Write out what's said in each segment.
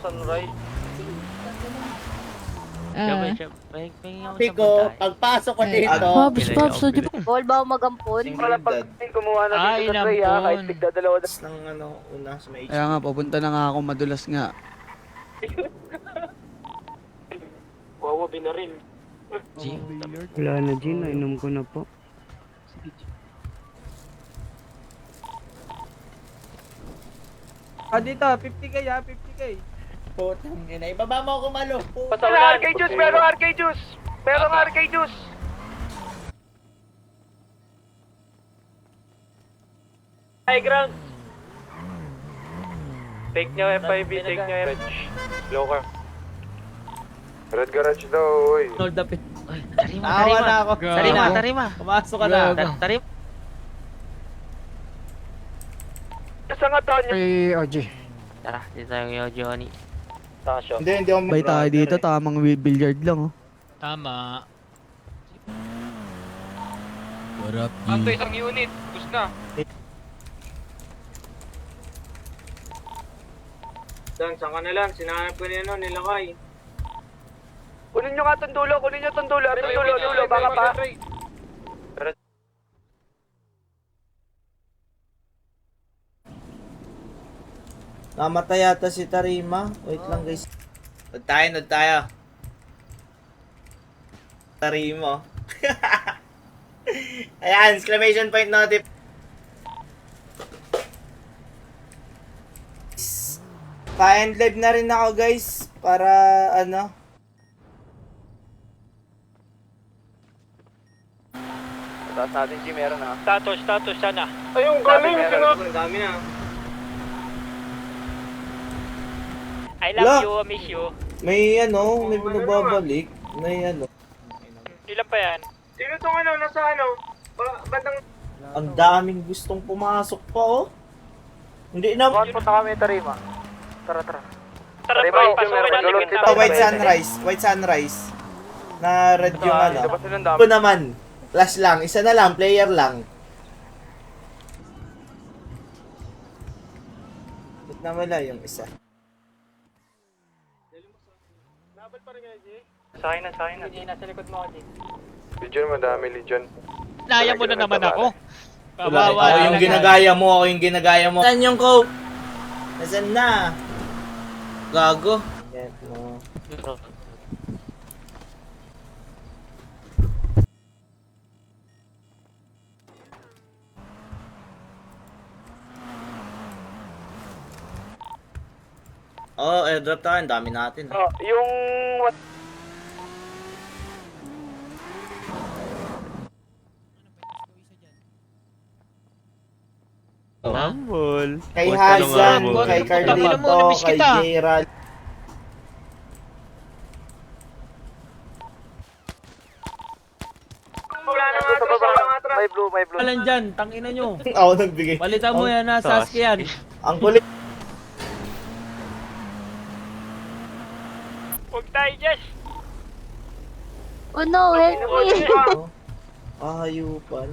sunrise. Pico, pagpasok ko dito. Pops, di ba? Bawal ba ako magampon? Wala pag kumuha na dito sa tray ha, kahit tigda dalawa na. Ng ano, una sa may Kaya nga, papunta na nga ako, madulas nga. Wawa binaril. Wala na, Jin. Nainom ko na po. Dito, 50k ha, 50k. putang ina. Ibaba mo ako malo. Meron RK juice, meron RK juice. Meron RK juice. High ground. Take nyo FIB, take nyo FIB. Low car. Red garage daw, oy. Hold up it. Awa na ako. Tarima. Pumasok ka na. Tarima. Sa nga to nyo. Ay, OG. Tara, dito tayo kay Johnny. Tasyo. Hindi ako Bay tayo dito, tamang billiard lang oh. Tama. Anto isang unit. Bus na. Dan, saan ka na lang? Sinahanap ko na yun, nilakay. Kunin nyo nga itong dulo, kunin nyo itong dulo. Dulo, baka pa. Namatay yata si Tarima. Wait lang guys. Nod tayo. Tarimo. Ayan, exclamation point notif. Pa-end live na rin ako guys. Para ano. Taas natin, G, meron na. Status sana. Ayun, galing. Ang dami na. I love love you, you, I miss you. May ano, may binababalik. May ano. Ilan pa yan? Sino tong ano, nasa ano? Bandang... Ang daming gustong pumasok pa oh. Hindi na. Punta kami, Tarima. Tara. Tara, boy, pasukin natin yung Oh, white sunrise. Na red yung ano. Labas nila ang dami. Ito naman. Flash lang. Isa na lang. Player lang. Ba't na wala yung isa? Sa akin na. Nasa likod mo ako, Jay. Legion, madami Legion. Naya mo na naman ako. Wala. Kawawa Ako na yung lang. ginagaya mo. Saan yung coke? Nasaan na? Gago. Yan mo. Oh, airdrop tayo. Ang dami natin. Oh, yung... Humble. Kay Hazan, kay Tangina mo, Carlito, namiss kay kita. Gerald. Wala na nga atras, may blue. Alan dyan, tangina nyo. Ako nagbigay. Palitan mo yan ha, Sasuke yan. Ang kulit. Huwag tayo, Jess. Oh no, help me! Ahayupan.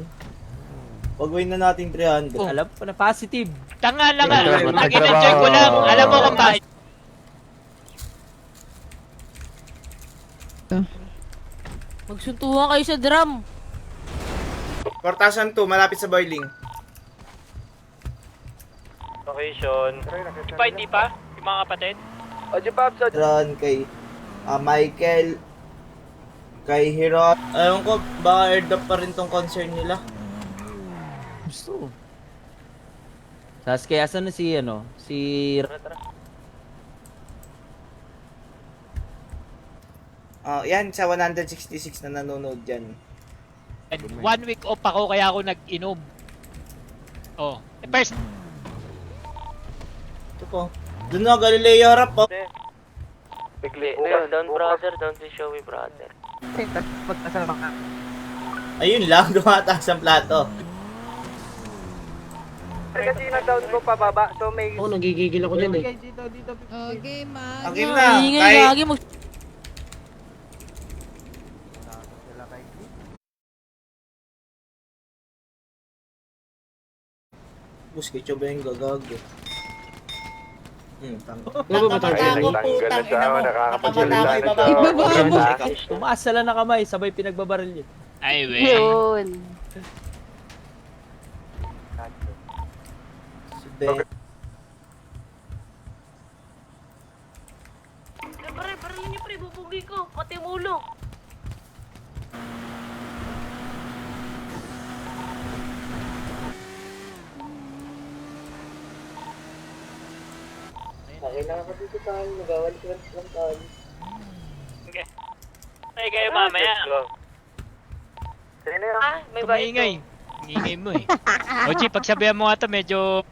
Pagawin na natin 300. Alam ko na positive. Tanga lang nga. Nag-enjoy ko lang. Alam mo kung bakit. Magsuntuhan kayo sa drum. Cortasan 2, malapit sa boiling. Location. Hindi pa? Yung mga kapatid? Oji Pops, Ron, kay Michael, kay Hiro. Ayun ko, baka airdrop pa rin tong concern nila. Gusto. Sasuke, asan na si ano? Si... Yan, sa 166 na nanonood dyan. 1 week off ako kaya ako nag-inom. Oh. First, Ito po. Doon na, Galileo harap po. bigli. Down brother, down to show me brother. Ayun lang, dumataas ang plato. Kasi na-down ko pababa, so may... Ako, nagigigil ako dyan eh. Okay, man. Okay na, Ingay kahit- lagi mag... Bus, kay Chobe yung gagago. Tanggal na siya, nakakapagsalita na siya. Tumaas sila na kamay, sabay pinagbabaril yun. Ay, we. Yun. Okay. Pre, parang niyo pre, bubugi ko. Pati mulo. Ay, kayo mamaya. Ah, may bayad Tumaingay. Ingay mo eh. Ochi, pagsabihan mo nga to, medyo...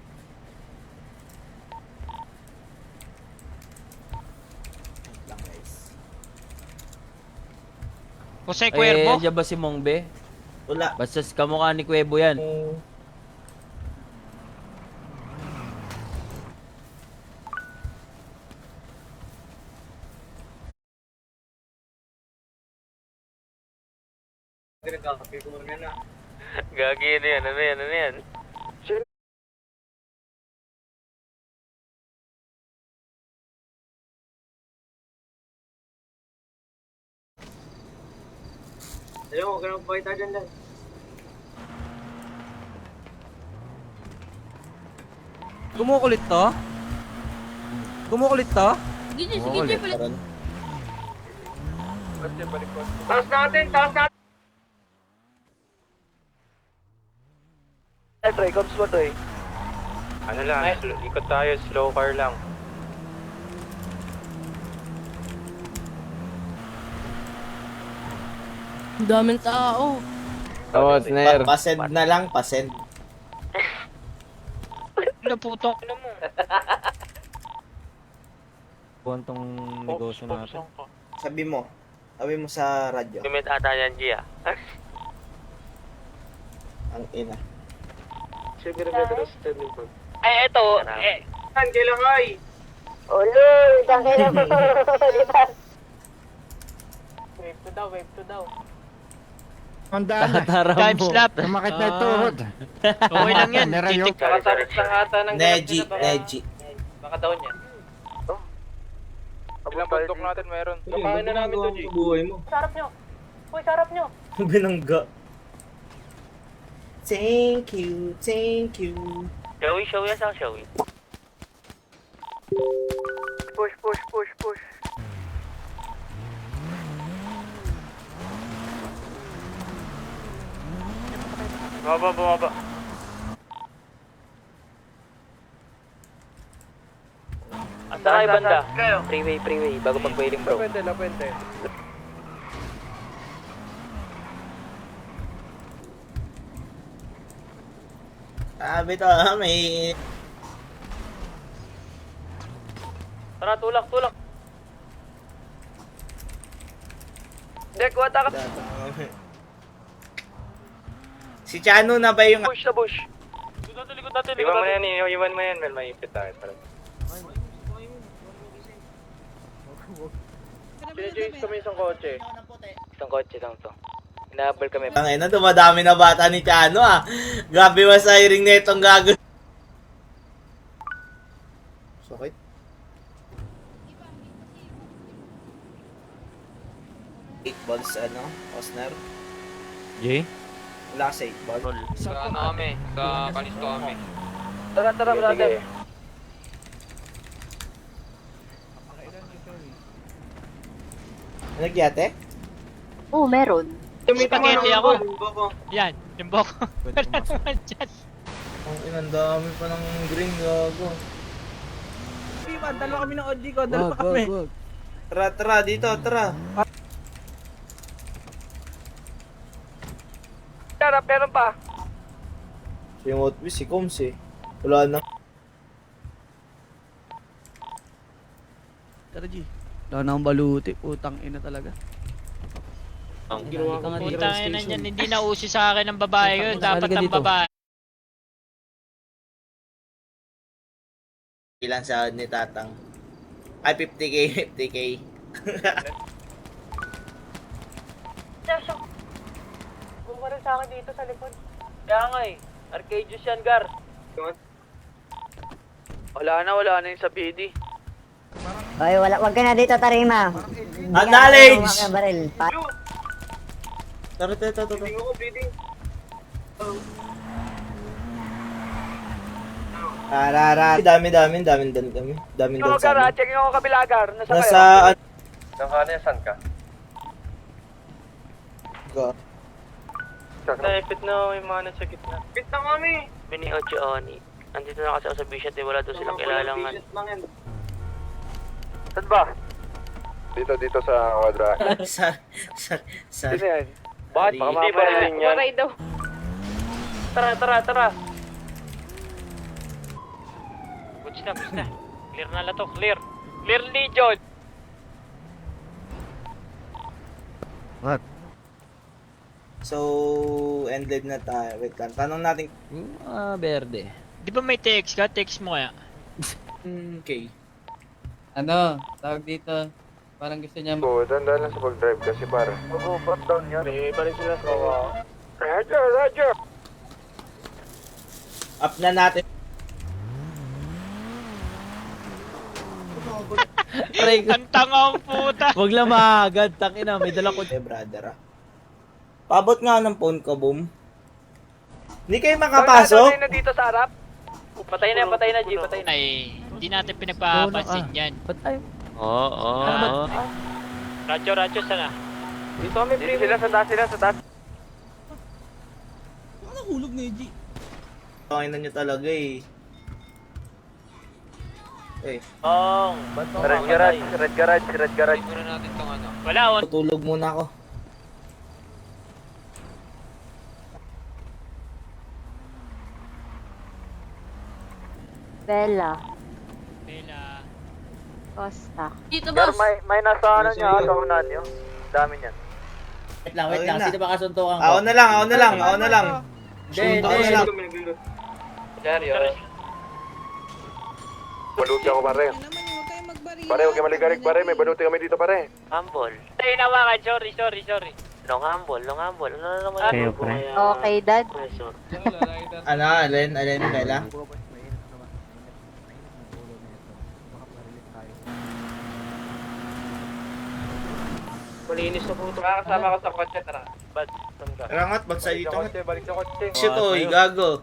Jose Cuervo? Diyan ba si Mongbe? Wala. Basta kamukha ni Cuervo yan. Gagi na yan, ano yan? Ayun, huwag ka nang pakita dyan lang. Kumukulit to? Kumukulit to? Sige, sige, palit. Taas natin, taas natin! Try, comes mo to eh. Ano lang, ikot tayo, slow car lang. Daming tao. Pasend na lang, pasend. Ano puto? Ano mo? Buwan negosyo natin. Sabi mo sa radyo. Gumit ata yan, Gia. Ang ina. Ay, eto. Saan kailangan? Ulo, tangin na mo. Wave to daw. Time slap. Sumakit na ito. Okay lang yan. Titik. Nakasabit sa ata ng Neji. Baka daw niya. Ilang bundok natin meron? Kakain na namin to, G. Buhay mo. Sarap nyo. Uy, sarap nyo. Binangga. Thank you. Showy yan sa showy. Push. Bumaba. Asa kayo banda? Freeway. Bago pag-wailing bro. La Puente. Sabi to, may... Tara, tulak. Dek, wata ka. Si Chano na ba yung... Push sa bush. Likod natin. Iwan mo yan, Mel, maipit tayo. James kami isang kotse. Isang kotse lang to. Inaabal kami. Ang ina, dumadami na bata ni Chano ah. Grabe masiring na itong gago. Sakit. Eight balls, Osner. Jay? Wala sa 8 ball. Kalisto kami. Tara, brother. Nagyate? Oo, meron. Spaghetti ako. Boko. Yan, yung boko. Wala naman dyan. Ang inang dami pa ng green gago. Dalo kami ng OG ko. Dalo pa kami. Tara, dito, tara. Tara, meron pa. Si Motwi, si Combs eh. Wala na. Tara, G. Wala na akong baluti. Putang ina talaga. Putang ina niyan, hindi na uso sa akin ng babae yun. Dapat ang babae. Ilan sahod ni Tatang? Ay, 50k. Kung ka rin sa akin dito sa likod. Kaya nga eh. Arcadius yan, Gar. Wala na yung sa PD. Oy, wag ka na dito, Tarima. Acknowledge! Baril. Tara. Bleeding ako, bleeding. Tarara. Dami kami. Daming doon sa amin. Check nyo ako kabila, Gar. Nasa... Saan ka? Naipit na yung mga nasa gitna. Pit na kami. Mini Ocho Oni. Andito na kasi ako sa Bishop, wala doon silang kilalangan. Saan ba? Dito sa kwadra. Sa... Sino yan? Bakit? Baka mapapaling yan. Waray daw. Tara. Goods na. Clear na to, clear. Clear Legion. So, ended na tayo. Wait lang. Tanong natin... Berde. Di ba may text ka? Text mo kaya. Okay. Ano, tawag dito, parang gusto niya Oo, dandaan lang sa pag-drive kasi para. Front down yan. May balik sila sa Roger. Up na natin. Aray ko. Ang tanga ang puta. Huwag lang maagad. Tangina, may dala ko. Brother ah. Pabot nga ng phone ko, boom. Hindi kayo makapasok? na dito sa harap. Patay na, G. Patay na. Ay, hindi natin pinagpapansin yan. Ba't tayo? Oo. Radyo sana. Dito kami, pre. Sila sa taas. Okay na nyo talaga eh. Eh, Red garage. Wala, tutulog muna ako. Bella. Bella. Costa. May nasa ano niya, kaunan nyo. Dami niyan. Wait lang, Okay na. sino ba kasuntukan ko? Ako na lang. Suntok na lang. Seryo. Baluti ako pare. Pare, huwag kayo maligarig pare. May baluti kami dito pare. Humble. Ay, nawakan. Sorry. Long humble. Ano na naman Kayo, pre. Okay, Dad. Ano, Alin, Bella? Malinis na po ito. Kasama ko sa kotse, tara. Bad, saan ka? Rangat, ba't sa dito? Balik sa kotse. Shit, oy, gago.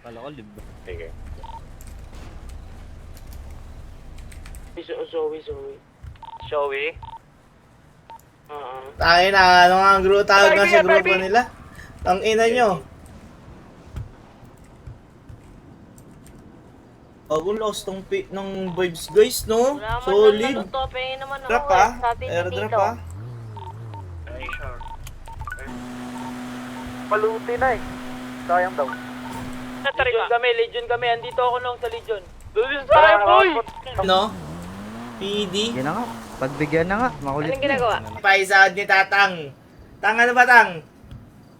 Kala ko libre. Sige. Showy? Tayo na, ano nga ang tawag nga sa grupo nila? Ang ina nyo. Bago lost tong ng vibes guys, no? Solid. Drop ah. Airdrop ah. Paluti na eh. Sayang daw. Legion kami. Andito ako nung sa Legion. Doon Sayang boy! No? PD? Yan na nga. Pagbigyan na nga. Makulit na. ginagawa? Paisahod ni Tatang. Tang ano ba, Tang?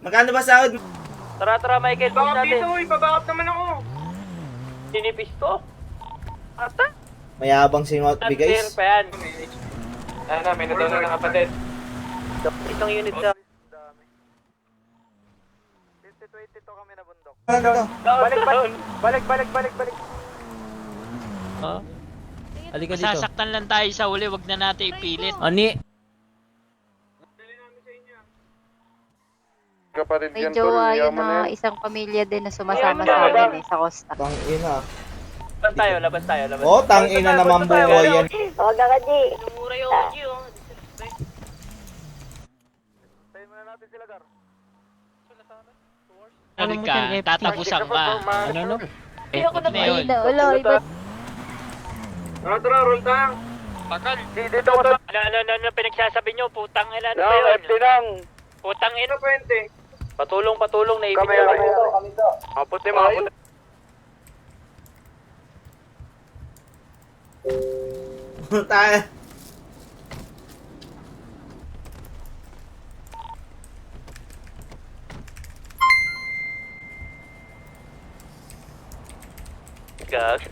Magkano ba sahod? Tara, Michael. Bakit dito, ibabakap naman ako. Sinipis ko? Ata? Mayabang singot Clear guys. pa yan. May natunan ng kapatid. Itong unit sa... 2022 kami na bundok. Balik. Ha? Halika dito. Masasaktan lang tayo sa uli, wag na natin ipilit. Ani? Kapatid May yan tol, jowa yun yaman na na yan. isang pamilya din na sumasama sa amin sa Costa. Tang ina. Labas tayo. Oh, tang ina naman buhay yan. Huwag ka, G. Mura yung OG, oh. Tayo muna natin sila, Gar. Ano ka, tatapusan ka. Ano? Ayoko na na yun. Wala, iba. Tara, roll tang. Bakal. Dito ko sa... Ano pinagsasabi nyo? Putang ina, ano ba yun? lang. Putang ina. Puwente. Patulong, naipit Kami. Mga puti. Tayo. Gag.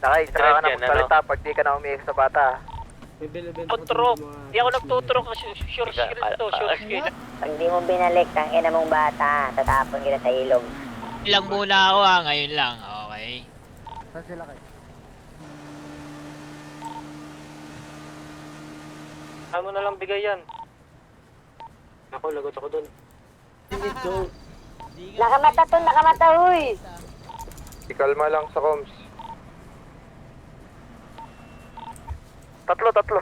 Sakay, saka ka na Yan, magsalita pag di ka na umiyak sa bata. Tuturo. Di ako nagtuturo kasi sure to. Pag di mo binalik, ang ina mong bata, tatapon kita sa ilog. Ilang muna ako ngayon lang. Okay. Ano na lang bigay yan? Ako, lagot ako dun. Nakamata to, nakamata, huy. Ikalma lang sa comms. Tatlo.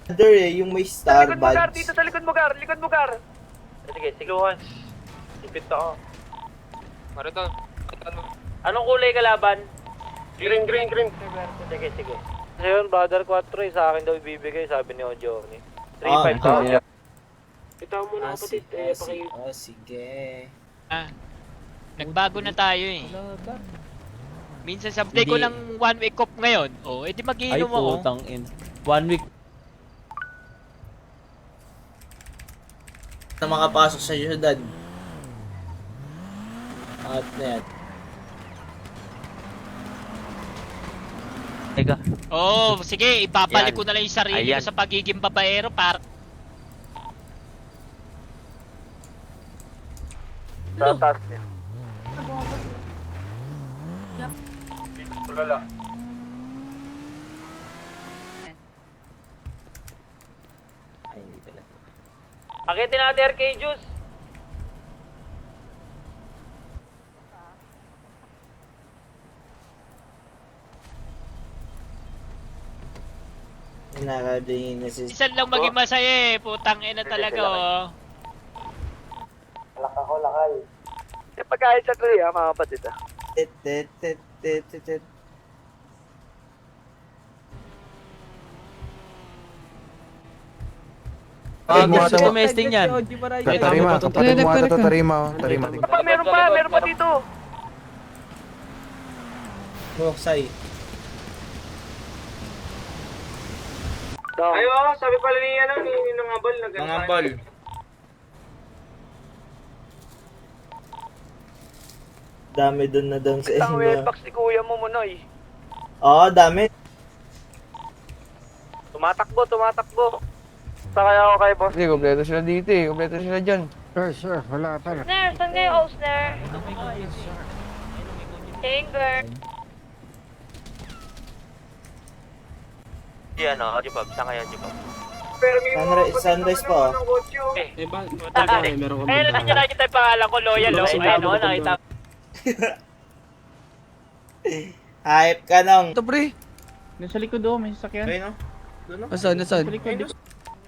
Other yung may star Likod mo, Gar. badge. Dito sa likod mo, Gar. Likod mo, Gar. Sige, sige. Ipit ako. Marito. Anong kulay kalaban? Green. Sige, sige. Ngayon, brother 4 sa akin daw ibibigay, sabi ni Johnny. 3-5 Ah, daw. Ito mo na, kapatid. Sige. Nagbago na tayo eh. Minsan sabi ko Hindi. lang 1 week off ngayon. Oh, edi Ay, mag-iinom ako. putang in. 1 week. Na makapasok sa syudad. At net. Teka. Oo, sige, ibabalik Yan. ko na lang yung sarili Ayan. ko sa pagiging babaero para Tatas niya. Tulala. Ay, hindi talaga. Akitin natin RK Juice. Nakadingin na si... isan lang maging masaya eh. Putang ina talaga oh. Eh, pagkahit sa tuloy, mga kapatid. Tet, tet, tet, tet, tet, tet. Gusto tumesting yan. Tarima, kapatid mo ata to, Tarima. Tarima. Meron pa dito. Buksay. Ayo, sabi pala ni Ninong Abal na Mga ball. Dami dun na doon sa Ang inyo. webbox ni Kuya mo, Munoy. Oo, dami. Tumatakbo. Sakay ako kay boss. Hindi, kompleto sila dito eh. Kompleto sila dyan. Snare, saan kayo? Oh, snare. Hanger. Yan o, Jibab. Saan kaya Jibab? Pero may Sunrise pa, oh. ng kotse, oh. Ayun, nandiyan nakita yung pangalan ko, loyal oh. Ayun oh, nakita. Hype ka nung. Ito pre. Nasa likod oh, may sasakyan. Ayun, no? Doon, no? Nasaan?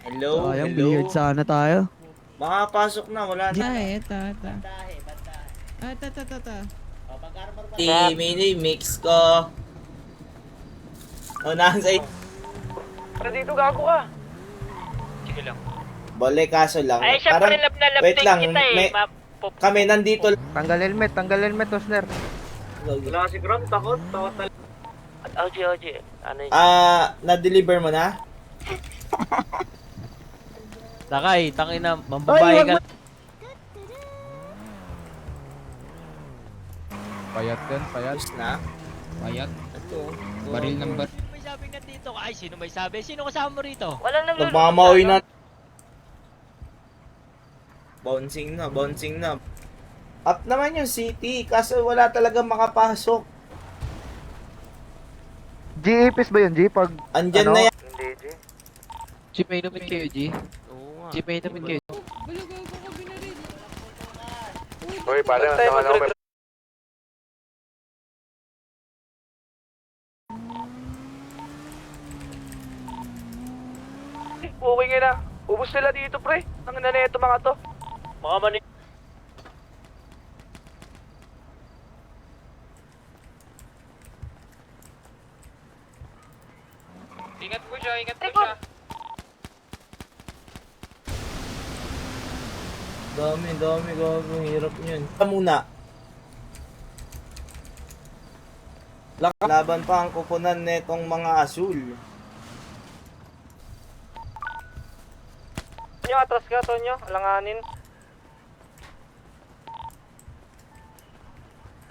Hello, Sayang, hello. weird sana tayo. Makapasok na, wala na. Ito. Mini mix ko. Unahan sa Pero dito gago ka. Sige lang. Bole, kaso lang. Ay, syempre lab na lab wait din lang, kita eh. may, kami nandito lang. Tanggal helmet, Osner. Wala si Grom, takot talaga. Oji. Ano yun? Na-deliver mo na? Takay, tangina, mambabae ka. Payat yan, payat. Tapos na? Payat. Ito. Baril ng bar. May sabi nga dito. Ay, sino may sabi? Sino kasama mo rito? Walang nagluluto. Nagmamauwi na. Bouncing na. Up naman yung city, kaso wala talaga makapasok. G-Ipis ba yun, G? Pag Andyan na yan. Hindi, G. G, may inumin kayo, G. G, may inumin kayo. Uy, pare, nasa ka lang. Okay nga na. Ubus sila dito, pre. Ang na ito mga to. Mga mani... Ingat po siya. Dami, gago. Hirap niyan. Muna. Laban pa ang kupunan netong mga asul. Tonyo, atras ka, Tonyo. Alanganin.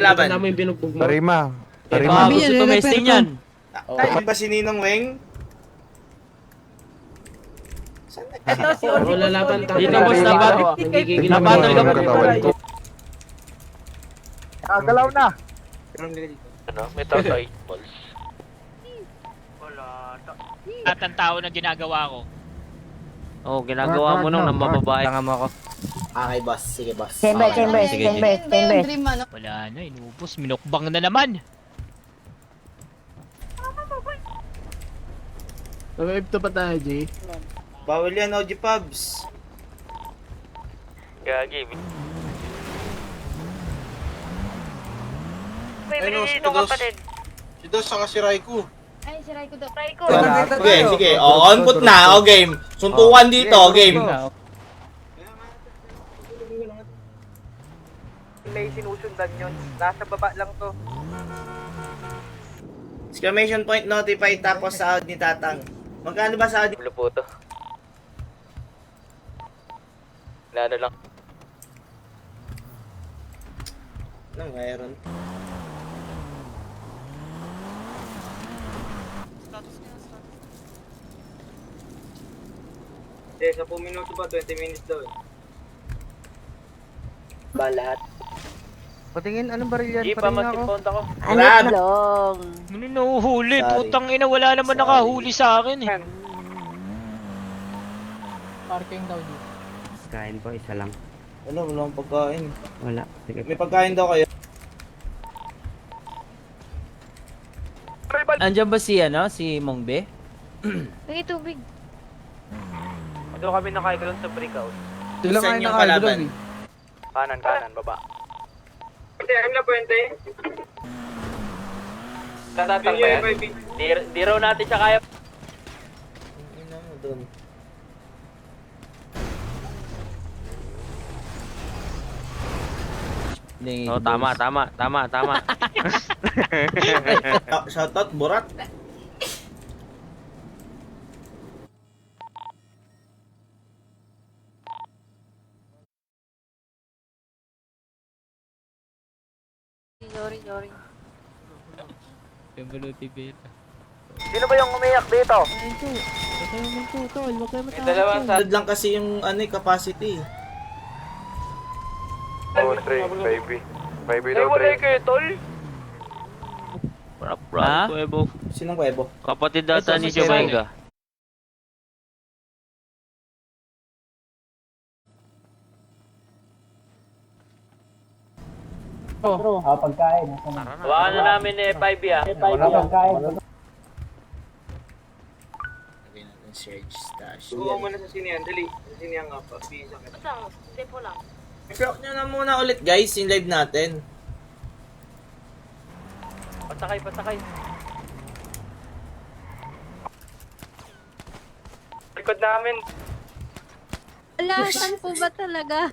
Laban. Tarima. Baka gusto tumesting yan. Ay, ba si Ninong Weng? Saan Dito boss, nabattle ka pa. Galaw na. Ano? May tao sa 8 balls. At ang tao na ginagawa ko. Oh, ginagawa mo nung nambababae. Tanga mo ako. Okay, boss. Sige, boss. Chamber, Okay. chamber, Sige, chamber, chamber. Wala na, inubos. Minukbang na naman. Bawal yan, OG Pubs. Gagi. May binili itong kapatid. Si Dos saka si Raiku. Ay, si Raiko daw. Raiko. Sige, sige. O, on put na. O, game. Suntukan dito, game. May sinusundan yun. Nasa baba lang to. Exclamation point notify tapos sahod ni Tatang. Magkano ba sahod? Blue po to. Ano lang. Ano, mayroon. Eh, 10 minuto ba? 20 minutes daw eh. Ba lahat? Patingin, anong baril yan? Di pa mag-impound ako. Ano Grab. lang? Ano nahuhuli? Sorry. Putang ina, wala naman Sorry. nakahuli sa akin eh. Kain po, isa lang. Wala, wala akong pagkain. Wala. Sige. May pagkain daw kayo. Andiyan ba si, si Mongbe? May tubig. Doon kami nakaigulong sa breakout. Saan yung kalaban? Kanan, baba. Puente, alam na puente. Tatatang ba yan? Di raw natin siya kaya. Ina mo dun. Oh, tama. Shoutout, Borat. Sorry. Sino ba yung umiyak dito? May dalawang sa... Sad lang kasi yung capacity. 4-3, 5B. 5B Ay, daw, wala 3. kayo, tol. Ha? Sinong kwebo? Kapatid data ni Ito, si Jamaica. Hawakan na namin 5B ah. Lagyan natin Surge Stash. Subukan mo na sa sinihan, dali. Sa sinihan nga pa, bisa ka. Basta, depo lang. I-proc nyo na muna ulit guys, yung live natin. Pasakay. Likod namin. Wala, saan po ba talaga?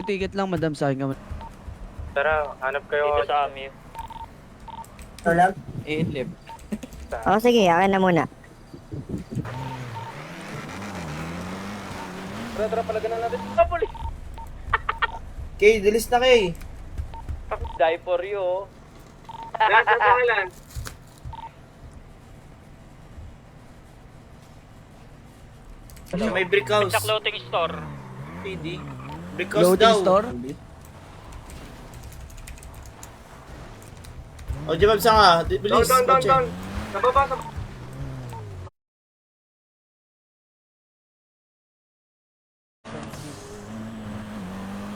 Ticket lang, madam, sa akin. Tara, hanap kayo dito sa amin. I-lip. O, sige, akin na muna. Tara, palagan na natin. Kapuli! Kay, dilis na kay. Die for you oh. Nasa pangalan. May brick house. Sa clothing store. PD. Brick house daw. O, Jabab sa nga. Bilis, Down. kotse. Sa baba.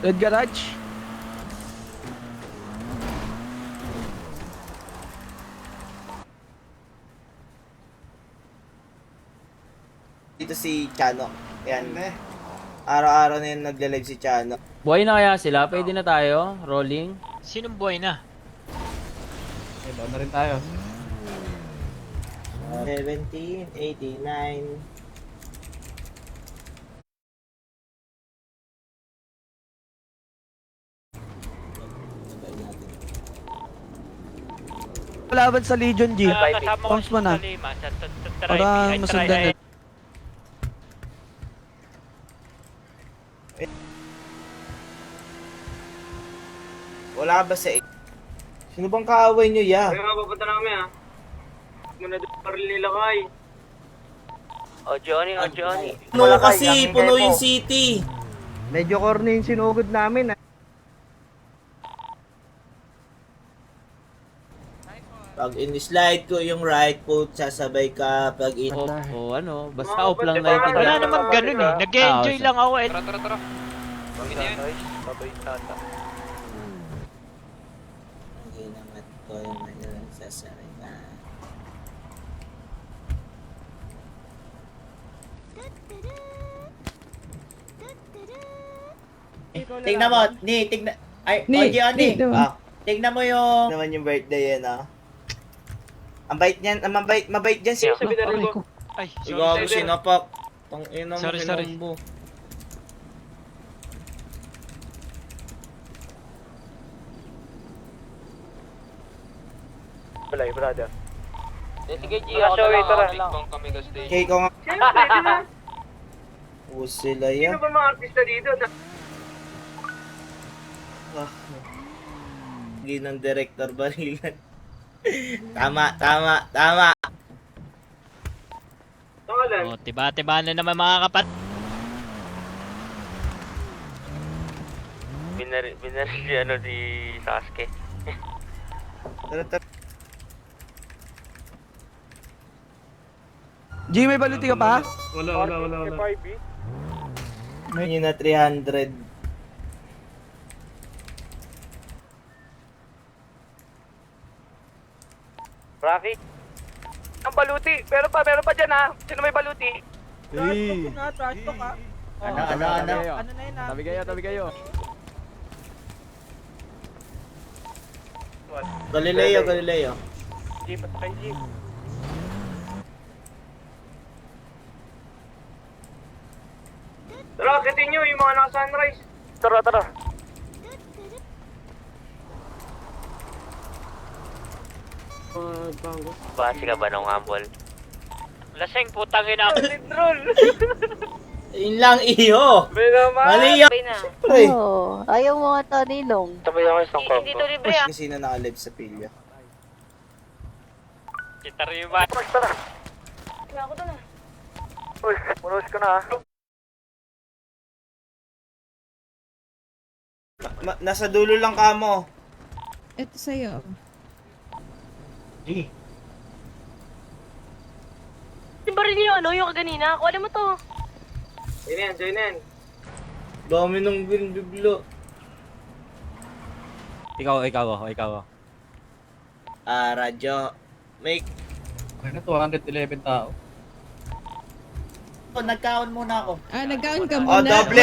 Red Garage. Dito si Chano. Yan. Araw-araw na yun nagla-live si Chano. Buhay na kaya sila? Pwede na tayo? Rolling? Sinong buhay na? Doon na rin tayo. 17, 89. Laban sa Legion G. Kasama ko Pumps mo na. sa lima. Sa Para masundan na. Wala ka ba sa... Sino bang kaaway nyo, ya? Kaya nga, papunta na kami ha. Muna doon paril nila kay. Oh Johnny. Puno kasi, puno yung city. Medyo corny yung sinugod namin. Pag in-slide ko yung right foot, sasabay ka. Pag in... Off o ano. Basta off lang na yung Wala naman ganun eh. Nag-enjoy lang ako eh. Sunrise, sabay tata. Ang ginamat ko yung ano, sasabay ka. Tignan mo, tignan. Ay, tignan mo yung... Naman yung birthday yan, ah. Ang bait niyan, mabait dyan si... Sabi na rin ko. Ay, Ikaw, sorry. sinapak. Tangina mo, Sorry. kinumbo. Balay, brother. Sige, G, Ako na lang, tara. Okay, ikaw nga. Siyempre, di ba? Sila Sino yan. ba mga artista dito? Hindi ng director barilan. Tama. Pangalan? Oh, tiba-tiba na naman mga kapat. Binaril si ano di Sasuke. Tara. G, may baluti ka pa? Wala. Yun na 300. Rocky, Ang baluti. Meron pa dyan ha. Sino may baluti? Ano? Tabi kayo. Galileo. G, patay G. Tara, akitin nyo yung mga naka-sunrise. Tara. Basi ka ba ng humble? Lasing putang ina. Yun lang, iyo. Mali yun. Pre. Ayaw mo nga to, Nilong. Sabay ako isang combo. Dito libre ah. Kasi na nakalive sa pilya. Kita rin ba? Uy, punos ka na ha. Nasa dulo lang kamo. Ito sa'yo. Yung baril niyo, ano, yung kaganina. Kuha mo to. Join in. Dami ng biglo. Ikaw. Radyo. May... Ay na, 211 tao. Nagkaon muna ako. Nag-count ka Oh, muna. doble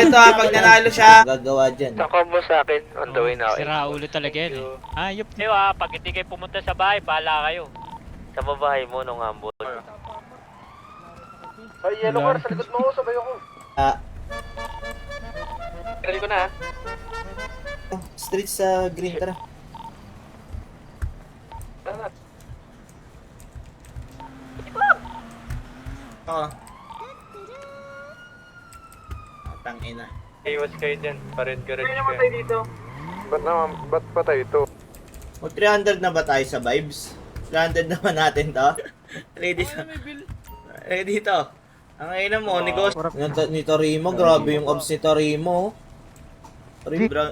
to ha. Pag nanalo siya. Gagawa dyan. Isang combo sa akin. On the way na ako. Sira ulo talaga yan eh. Ayop. Diba, pag hindi kayo pumunta sa bahay, bahala kayo. Sa babae mo nung humble. Ay, yellow car, sa likod mo, sabay ako. Ready ko na ha. Street sa green, tara. Oo. Tangina. Iwas kayo dyan. Pa-red garage Sino namatay dito? Ba't patay ito? O 300 na ba tayo sa vibes? 300 naman natin to. Ready to. Ang ina mo, negosyo. Ni Torimo, grabe yung obs ni Torimo.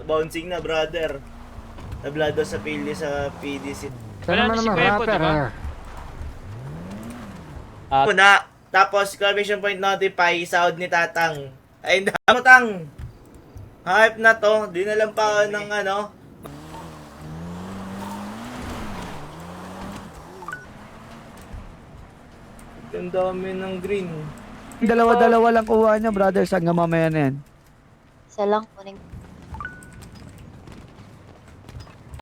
Bouncing na, brother. Tablado sa pili sa PDC. Wala na si Pepo, diba? Una, tapos exclamation point notify, sound ni Tatang. Ay, damo tang. Hype na to. Di na lang pa ng ano. Ang dami ng green. Dalawa-dalawa lang kuha niya, brothers. Hanggang mamaya na yan. Isa lang, kuning